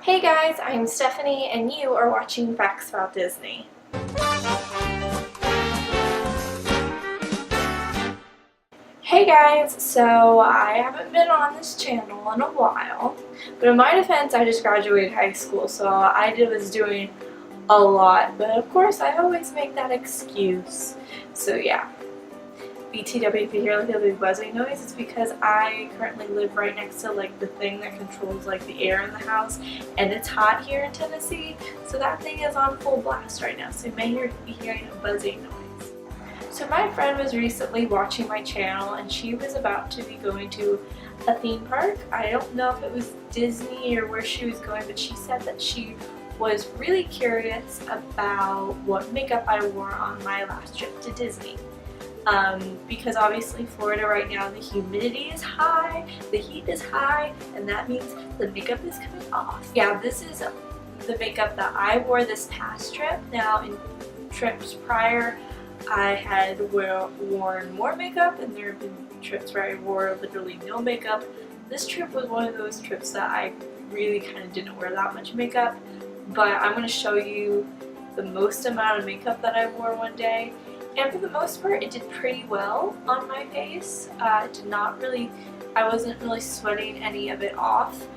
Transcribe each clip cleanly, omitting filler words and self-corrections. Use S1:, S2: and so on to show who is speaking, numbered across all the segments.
S1: Hey guys, I'm Stephanie and you are watching Facts About Disney. Hey guys, so I haven't been on this channel in a while, but in my defense I just graduated high school, so all I was doing a lot, but of course I always make that excuse. So yeah. BTW, if you hear like a big buzzing noise, it's because I currently live right next to like the thing that controls like the air in the house, and it's hot here in Tennessee, so that thing is on full blast right now, so you may be hearing a buzzing noise. So my friend was recently watching my channel and she was about to be going to a theme park. I don't know if it was Disney or where she was going, but she said that she was really curious about what makeup I wore on my last trip to Disney. Because obviously Florida right now, the humidity is high, the heat is high, and that means the makeup is coming off. Yeah, this is the makeup that I wore this past trip. Now in trips prior, I had worn more makeup, and there have been trips where I wore literally no makeup. This trip was one of those trips that I really kind of didn't wear that much makeup, but I'm going to show you the most amount of makeup that I wore one day. And for the most part, it did pretty well on my face. I wasn't really sweating any of it off.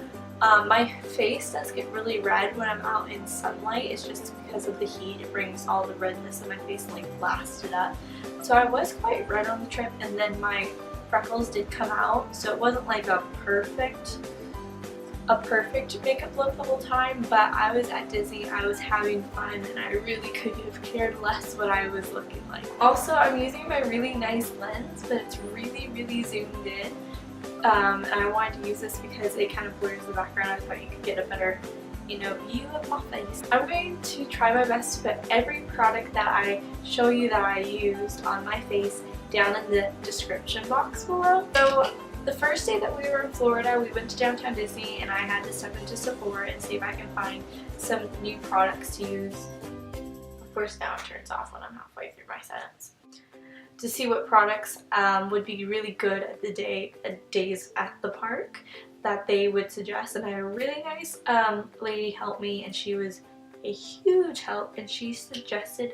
S1: My face does get really red when I'm out in sunlight. It's just because of the heat. It brings all the redness in my face and like blasted up. So I was quite red on the trip, and then my freckles did come out. So it wasn't like a perfect makeup look the whole time, but I was at Disney, I was having fun, and I really could have cared less what I was looking like. Also, I'm using my really nice lens, but it's really zoomed in, and I wanted to use this because it kind of blurs the background. I thought you could get a better, view of my face. I'm going to try my best to put every product that I show you that I used on my face down in the description box below. So the first day that we were in Florida, we went to downtown Disney, and I had to step into Sephora and see if I can find some new products to use. Of course, now it turns off when I'm halfway through my sentence. To see what products would be really good at the days at the park that they would suggest. And I had a really nice lady help me, and she was a huge help, and she suggested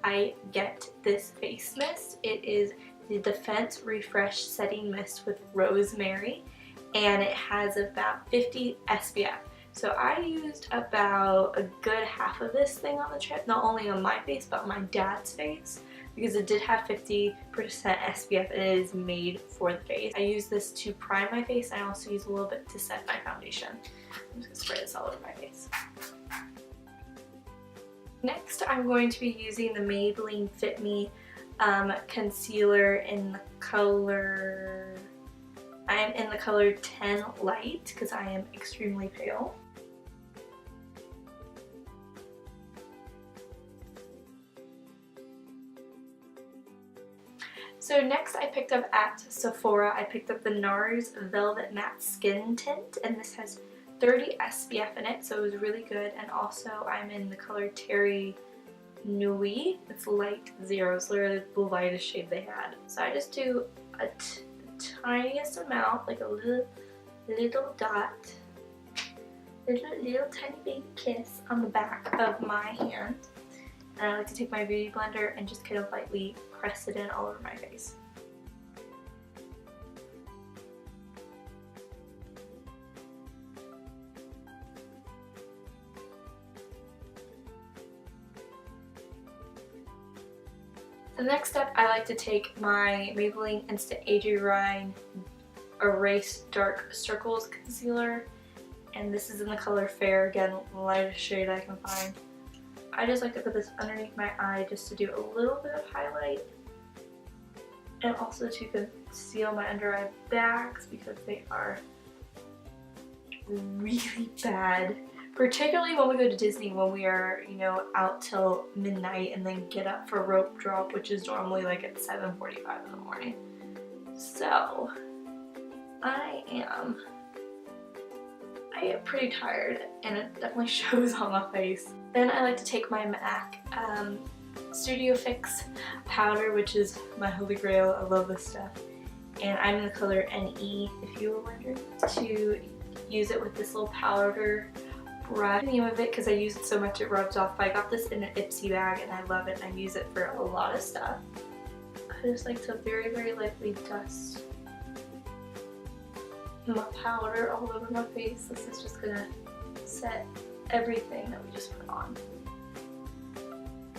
S1: I get this face mist. It is the Defense Refresh Setting Mist with Rosemary, and it has about 50 SPF. So I used about a good half of this thing on the trip, not only on my face but on my dad's face, because it did have 50% SPF and it is made for the face. I use this to prime my face, and I also use a little bit to set my foundation. I'm just going to spray this all over my face. Next, I'm going to be using the Maybelline Fit Me Concealer in the color, I'm in the color 10 Light because I am extremely pale. So next I picked up at Sephora, I picked up the Nars Velvet Matte Skin Tint, and this has 30 SPF in it, so it was really good. And also I'm in the color Terre-Neuve. It's light 0. It's literally the lightest shade they had. So I just do a tiniest amount, like a little dot, little tiny baby kiss on the back of my hand. And I like to take my beauty blender and just kind of lightly press it in all over my face. The next step, I like to take my Maybelline Instant Age-Rewind Erase Dark Circles Concealer, and this is in the color Fair, again, the lightest shade I can find. I just like to put this underneath my eye just to do a little bit of highlight, and also to conceal my under eye bags because they are really bad. Particularly when we go to Disney, when we are, out till midnight and then get up for rope drop, which is normally like at 7:45 in the morning. So I am pretty tired, and it definitely shows on my face. Then I like to take my MAC Studio Fix powder, which is my holy grail. I love this stuff. And I'm in the color NE, if you were wondering, to use it with this little powder brush. The name of it because I use it so much it rubs off. But I got this in an Ipsy bag and I love it. I use it for a lot of stuff. I just like to very lightly dust my powder all over my face. This is just gonna set everything that we just put on.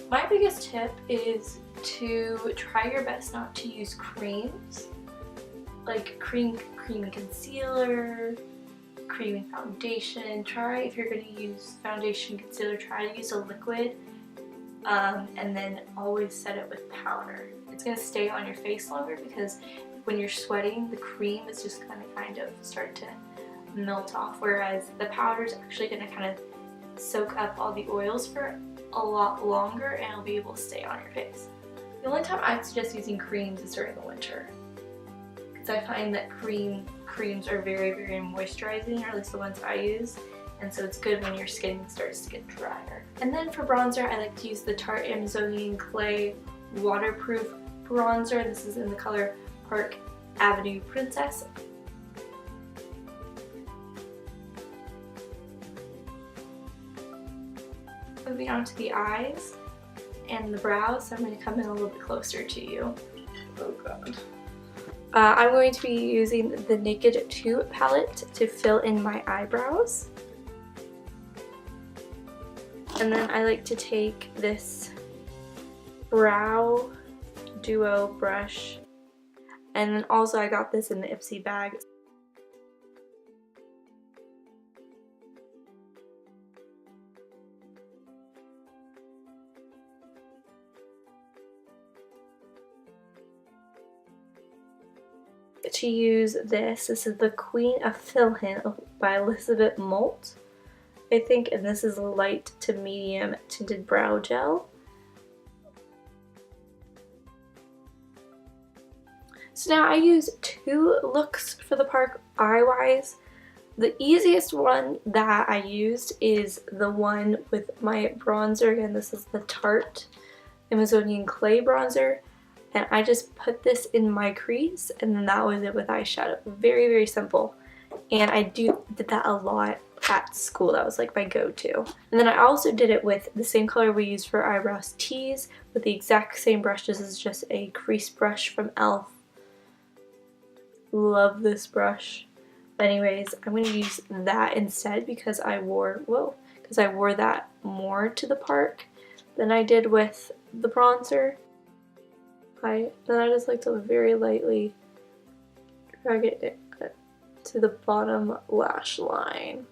S1: My biggest tip is to try your best not to use creams, like creamy concealer, creamy foundation. Try, if you're going to use foundation concealer, try to use a liquid and then always set it with powder. It's going to stay on your face longer because when you're sweating, the cream is just going to kind of start to melt off, whereas the powder is actually going to kind of soak up all the oils for a lot longer and it'll be able to stay on your face. The only time I'd suggest using creams is during the winter, because I find that creams are very moisturizing, or at least the ones I use, and so it's good when your skin starts to get drier. And then for bronzer, I like to use the Tarte Amazonian Clay Waterproof Bronzer. This is in the color Park Avenue Princess. Moving on to the eyes and the brows, so I'm going to come in a little bit closer to you. Oh god. I'm going to be using the Naked 2 palette to fill in my eyebrows. And then I like to take this brow duo brush, and then also I got this in the Ipsy bag. To use this is the Queen of Fill In by Elizabeth Molt, I think, and this is a light to medium tinted brow gel. So now I use two looks for the Park eye-wise. The easiest one that I used is the one with my bronzer. Again, this is the Tarte Amazonian Clay Bronzer. And I just put this in my crease, and then that was it with eyeshadow. Very simple. And I did that a lot at school. That was like my go-to. And then I also did it with the same color we used for eyebrows, Tease, with the exact same brush. This is just a crease brush from e.l.f. Love this brush. But anyways, I'm going to use that instead because I wore that more to the park than I did with the bronzer. Then I just like to very lightly drag it to the bottom lash line.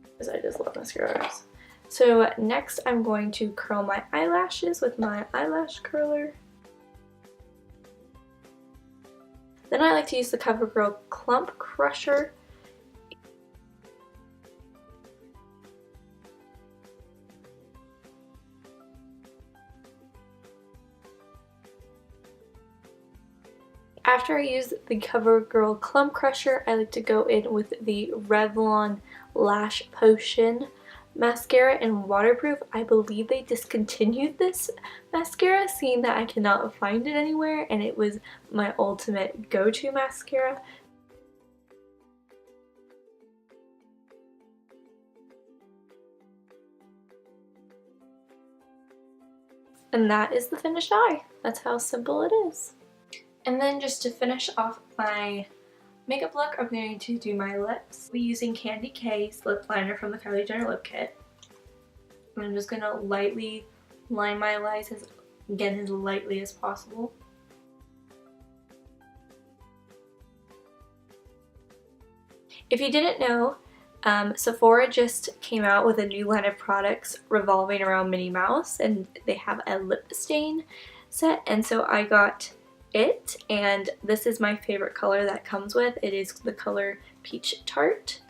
S1: Because I just love mascaras. So next I'm going to curl my eyelashes with my eyelash curler. Then I like to use the Covergirl Clump Crusher. After I use the Covergirl Clump Crusher, I like to go in with the Revlon Lash Potion mascara in waterproof. I believe they discontinued this mascara, seeing that I cannot find it anywhere, and it was my ultimate go-to mascara. And that is the finished eye. That's how simple it is. And then just to finish off my makeup look, I'm going to do my lips. We're using Candy K's lip liner from the Kylie Jenner lip kit. And I'm just going to lightly line my eyes, as lightly as possible. If you didn't know, Sephora just came out with a new line of products revolving around Minnie Mouse, and they have a lip stain set, and so I got it, and this is my favorite color that comes with. It is the color Peach Tart.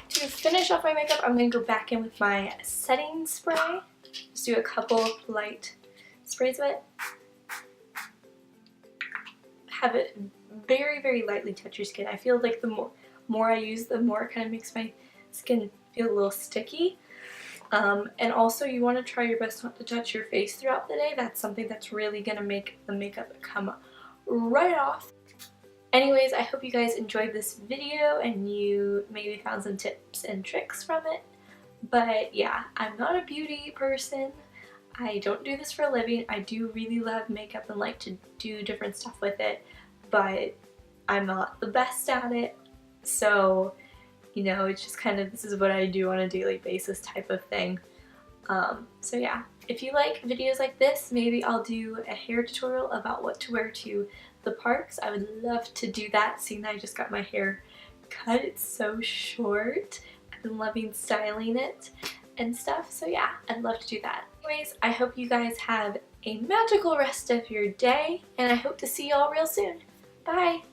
S1: To finish off my makeup, I'm going to go back in with my setting spray. Just do a couple light sprays of it. Have it very lightly touch your skin. I feel like the more I use, the more it kind of makes my skin feel a little sticky. And also you want to try your best not to touch your face throughout the day. That's something that's really going to make the makeup come right off. Anyways, I hope you guys enjoyed this video and you maybe found some tips and tricks from it. But yeah, I'm not a beauty person. I don't do this for a living. I do really love makeup and like to do different stuff with it, but I'm not the best at it. So, you know, it's just kind of, this is what I do on a daily basis type of thing. So yeah, if you like videos like this, maybe I'll do a hair tutorial about what to wear to the parks. I would love to do that, seeing that I just got my hair cut. It's so short. I've been loving styling it and stuff. So yeah, I'd love to do that. Anyways, I hope you guys have a magical rest of your day, and I hope to see y'all real soon. Bye!